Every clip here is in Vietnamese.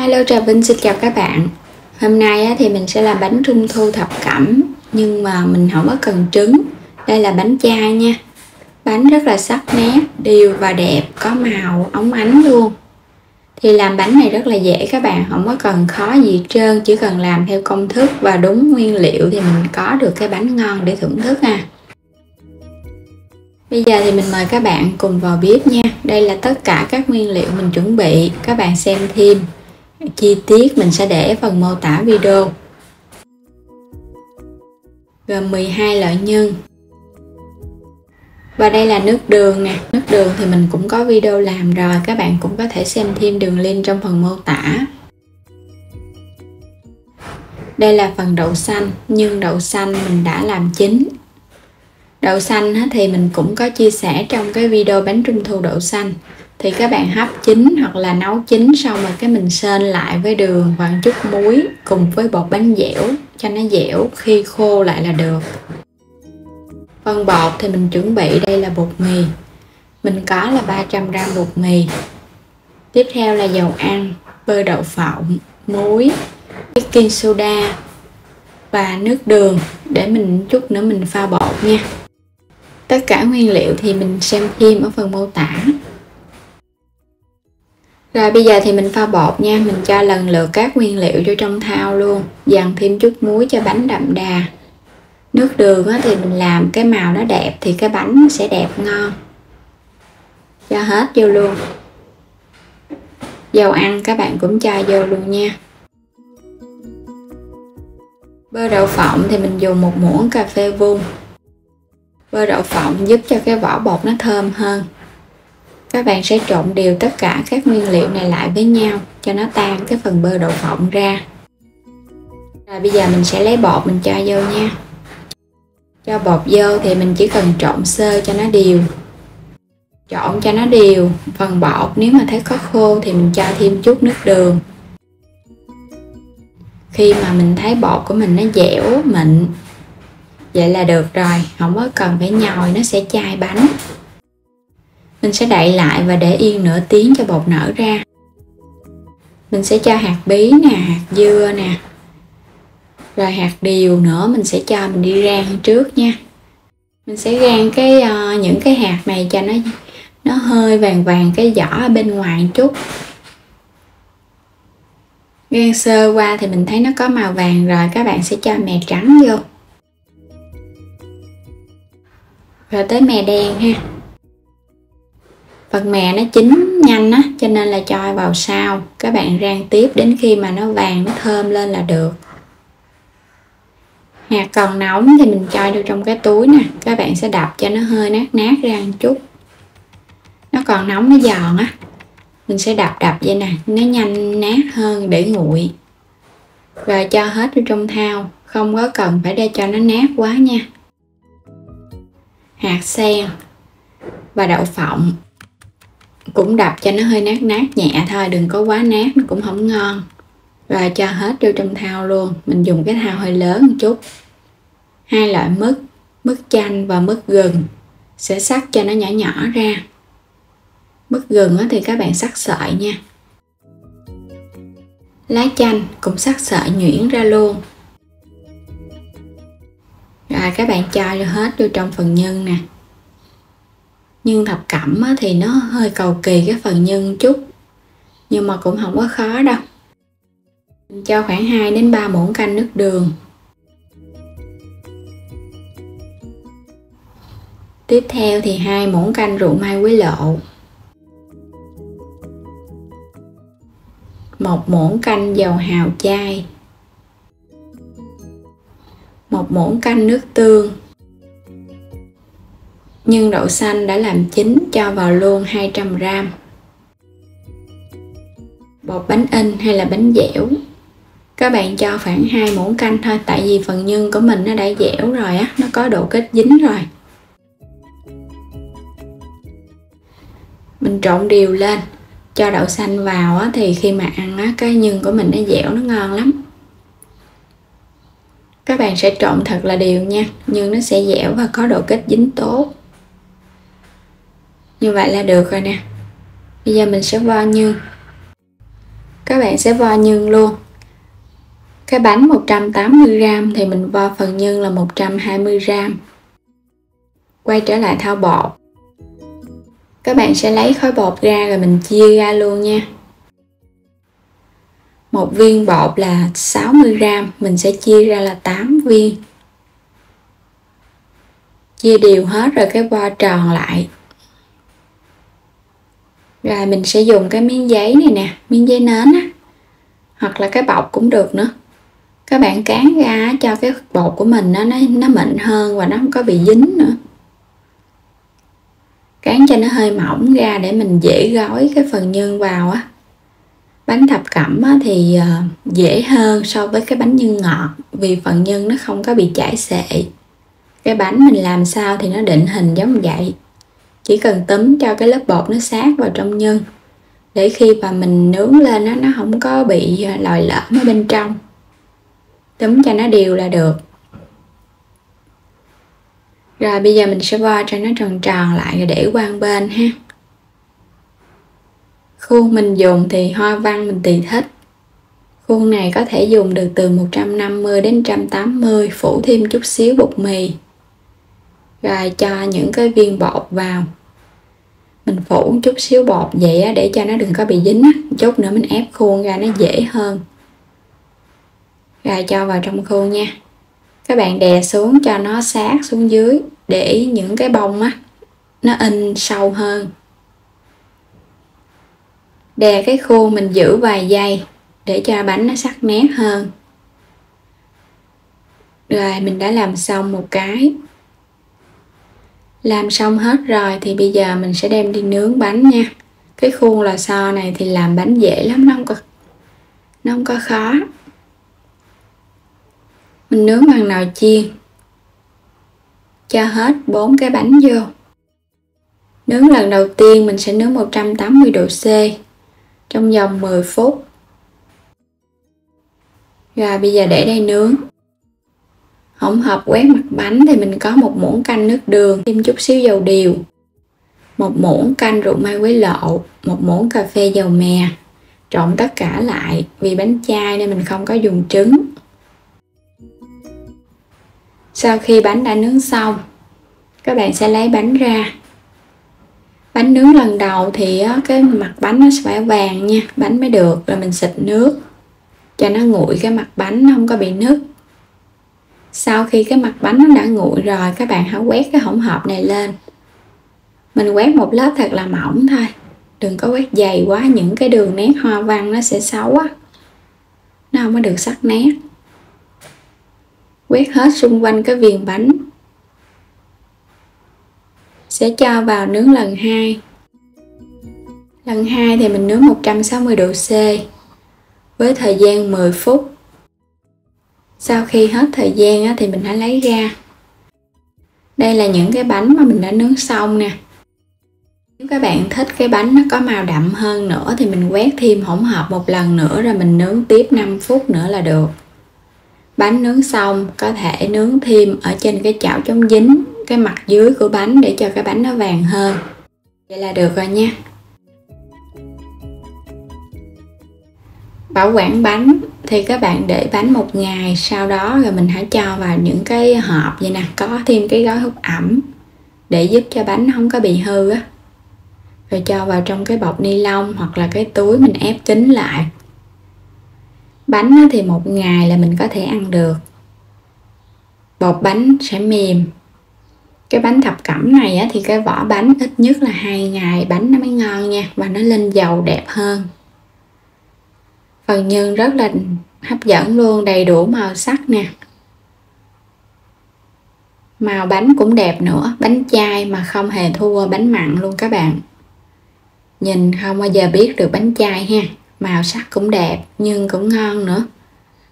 Hello, Trà Vinh xin chào các bạn. Hôm nay thì mình sẽ làm bánh trung thu thập cẩm, nhưng mà mình không có cần trứng. Đây là bánh chai nha. Bánh rất là sắc nét, đều và đẹp, có màu óng ánh luôn. Thì làm bánh này rất là dễ các bạn, không có cần khó gì hết trơn, chỉ cần làm theo công thức và đúng nguyên liệu thì mình có được cái bánh ngon để thưởng thức ha. Bây giờ thì mình mời các bạn cùng vào bếp nha. Đây là tất cả các nguyên liệu mình chuẩn bị, các bạn xem thêm chi tiết mình sẽ để phần mô tả video. Gồm 12 loại nhân. Và đây là nước đường nè. Nước đường thì mình cũng có video làm rồi, các bạn cũng có thể xem thêm đường link trong phần mô tả. Đây là phần đậu xanh, nhưng đậu xanh mình đã làm chín. Đậu xanh thì mình cũng có chia sẻ trong cái video bánh trung thu đậu xanh. Thì các bạn hấp chín hoặc là nấu chín xong rồi cái mình sên lại với đường và chút muối cùng với bột bánh dẻo cho nó dẻo, khi khô lại là được. Phần bột thì mình chuẩn bị đây là bột mì. Mình có là 300g bột mì. Tiếp theo là dầu ăn, bơ đậu phộng, muối, baking soda và nước đường để mình chút nữa mình pha bột nha. Tất cả nguyên liệu thì mình xem thêm ở phần mô tả. Rồi bây giờ thì mình pha bột nha, mình cho lần lượt các nguyên liệu vô trong thau luôn, dằn thêm chút muối cho bánh đậm đà. Nước đường thì mình làm cái màu nó đẹp thì cái bánh nó sẽ đẹp ngon. Cho hết vô luôn. Dầu ăn các bạn cũng cho vô luôn nha. Bơ đậu phộng thì mình dùng 1 muỗng cà phê vuông. Bơ đậu phộng giúp cho cái vỏ bột nó thơm hơn. Các bạn sẽ trộn đều tất cả các nguyên liệu này lại với nhau cho nó tan cái phần bơ đậu phộng ra. Rồi bây giờ mình sẽ lấy bột mình cho vô nha. Cho bột vô thì mình chỉ cần trộn sơ cho nó đều. Trộn cho nó đều phần bột, nếu mà thấy có khô thì mình cho thêm chút nước đường. Khi mà mình thấy bột của mình nó dẻo, mịn, vậy là được rồi, không có cần phải nhồi nó sẽ chai bánh. Mình sẽ đậy lại và để yên nửa tiếng cho bột nở ra. Mình sẽ cho hạt bí nè, hạt dưa nè, rồi hạt điều nữa mình sẽ cho mình đi rang trước nha. Mình sẽ rang những cái hạt này cho nó hơi vàng vàng cái vỏ ở bên ngoài một chút. Rang sơ qua thì mình thấy nó có màu vàng rồi, các bạn sẽ cho mè trắng vô. Rồi tới mè đen ha. Phần mè nó chín nhanh á, cho nên là cho vào sau. Các bạn rang tiếp đến khi mà nó vàng, nó thơm lên là được. Hạt còn nóng thì mình cho vô trong cái túi nè. Các bạn sẽ đập cho nó hơi nát nát ra một chút. Nó còn nóng nó giòn á. Mình sẽ đập vậy nè, nó nhanh nát hơn để nguội. Rồi cho hết vô trong thau, không có cần phải để cho nó nát quá nha. Hạt sen và đậu phộng cũng đập cho nó hơi nát nát nhẹ thôi, đừng có quá nát nó cũng không ngon. Rồi cho hết vô trong thau luôn. Mình dùng cái thau hơi lớn một chút. 2 loại mứt, mứt chanh và mứt gừng, sẽ xắt cho nó nhỏ nhỏ ra. Mứt gừng thì các bạn xắt sợi nha. Lá chanh cũng xắt sợi nhuyễn ra luôn. Rồi các bạn cho hết vô trong phần nhân nè. Nhân thập cẩm thì nó hơi cầu kỳ cái phần nhân chút, nhưng mà cũng không có khó đâu. Mình cho khoảng 2 đến 3 muỗng canh nước đường. Tiếp theo thì 2 muỗng canh rượu mai quế lộ. 1 muỗng canh dầu hào chai. 1 muỗng canh nước tương. Nhân đậu xanh đã làm chín cho vào luôn 200g. Bột bánh in hay là bánh dẻo, các bạn cho khoảng 2 muỗng canh thôi, tại vì phần nhân của mình nó đã dẻo rồi á, nó có độ kết dính rồi. Mình trộn đều lên, cho đậu xanh vào á, thì khi mà ăn á, cái nhân của mình nó dẻo, nó ngon lắm. Các bạn sẽ trộn thật là đều nha, nhân nó sẽ dẻo và có độ kết dính tốt. Như vậy là được rồi nè. Bây giờ mình sẽ vo nhân. Các bạn sẽ vo nhân luôn. Cái bánh 180g thì mình vo phần nhân là 120g. Quay trở lại thao bột. Các bạn sẽ lấy khối bột ra rồi mình chia ra luôn nha. Một viên bột là 60g, mình sẽ chia ra là 8 viên. Chia đều hết rồi cái vo tròn lại. Rồi mình sẽ dùng cái miếng giấy này nè, miếng giấy nến á, hoặc là cái bọc cũng được nữa. Các bạn cán ra cho cái bột của mình nó mịn hơn và nó không có bị dính nữa. Cán cho nó hơi mỏng ra để mình dễ gói cái phần nhân vào á. Bánh thập cẩm á, thì dễ hơn so với cái bánh nhân ngọt vì phần nhân nó không có bị chảy xệ. Cái bánh mình làm sao thì nó định hình giống vậy. Chỉ cần túm cho cái lớp bột nó sát vào trong nhân để khi mà mình nướng lên nó không có bị lòi lõm ở bên trong. Túm cho nó đều là được. Rồi bây giờ mình sẽ vo cho nó tròn tròn lại rồi để qua bên ha. Khuôn mình dùng thì hoa văn mình tùy thích. Khuôn này có thể dùng được từ 150 đến 180, phủ thêm chút xíu bột mì. Rồi cho những cái viên bột vào. Mình phủ chút xíu bột vậy á, để cho nó đừng có bị dính á. Chút nữa mình ép khuôn ra nó dễ hơn. Rồi cho vào trong khuôn nha. Các bạn đè xuống cho nó sát xuống dưới để những cái bông á nó in sâu hơn. Đè cái khuôn mình giữ vài giây để cho bánh nó sắc nét hơn. Rồi mình đã làm xong một cái. Làm xong hết rồi thì bây giờ mình sẽ đem đi nướng bánh nha. Cái khuôn lò xo này thì làm bánh dễ lắm, nó không có khó. Mình nướng bằng nồi chiên. Cho hết 4 cái bánh vô. Nướng lần đầu tiên mình sẽ nướng 180 độ C trong vòng 10 phút. Rồi bây giờ để đây nướng. Hỗn hợp quét mặt bánh thì mình có 1 muỗng canh nước đường, thêm chút xíu dầu điều, 1 muỗng canh rượu mai quế lộ, 1 muỗng cà phê dầu mè. Trộn tất cả lại, vì bánh chay nên mình không có dùng trứng. Sau khi bánh đã nướng xong, các bạn sẽ lấy bánh ra. Bánh nướng lần đầu thì cái mặt bánh nó phải vàng nha, bánh mới được. Rồi mình xịt nước cho nó nguội cái mặt bánh, nó không có bị nứt. Sau khi cái mặt bánh nó đã nguội rồi, các bạn hãy quét cái hỗn hợp này lên. Mình quét một lớp thật là mỏng thôi, đừng có quét dày quá, những cái đường nét hoa văn nó sẽ xấu á, nó không có được sắc nét. Quét hết xung quanh cái viền bánh. Sẽ cho vào nướng lần 2. Lần 2 thì mình nướng 160 độ C với thời gian 10 phút. Sau khi hết thời gian thì mình hãy lấy ra. Đây là những cái bánh mà mình đã nướng xong nè. Nếu các bạn thích cái bánh nó có màu đậm hơn nữa thì mình quét thêm hỗn hợp một lần nữa rồi mình nướng tiếp 5 phút nữa là được. Bánh nướng xong có thể nướng thêm ở trên cái chảo chống dính cái mặt dưới của bánh để cho cái bánh nó vàng hơn. Vậy là được rồi nha. Bảo quản bánh thì các bạn để bánh 1 ngày, sau đó rồi mình hãy cho vào những cái hộp vậy nè, có thêm cái gói hút ẩm để giúp cho bánh không có bị hư á. Rồi cho vào trong cái bọc ni lông hoặc là cái túi mình ép kín lại. Bánh thì 1 ngày là mình có thể ăn được. Bột bánh sẽ mềm. Cái bánh thập cẩm này thì cái vỏ bánh ít nhất là 2 ngày bánh nó mới ngon nha, và nó lên dầu đẹp hơn. Phần nhân rất là hấp dẫn luôn, đầy đủ màu sắc nè. Màu bánh cũng đẹp nữa, bánh chay mà không hề thua bánh mặn luôn các bạn. Nhìn không bao giờ biết được bánh chay ha. Màu sắc cũng đẹp, nhưng cũng ngon nữa.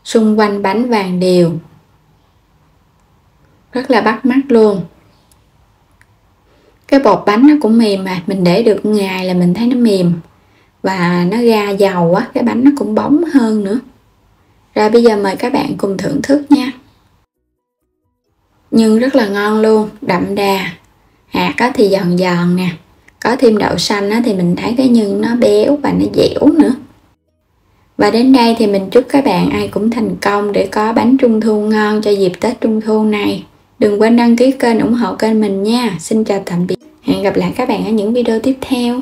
Xung quanh bánh vàng đều. Rất là bắt mắt luôn. Cái bột bánh nó cũng mềm mà, mình để được ngày là mình thấy nó mềm. Và nó ra dầu á, cái bánh nó cũng bóng hơn nữa. Rồi bây giờ mời các bạn cùng thưởng thức nha. Nhưng rất là ngon luôn, đậm đà. Hạt thì giòn giòn nè. Có thêm đậu xanh thì mình thấy cái nhân nó béo và nó dẻo nữa. Và đến đây thì mình chúc các bạn ai cũng thành công để có bánh trung thu ngon cho dịp Tết Trung thu này. Đừng quên đăng ký kênh ủng hộ kênh mình nha. Xin chào tạm biệt. Hẹn gặp lại các bạn ở những video tiếp theo.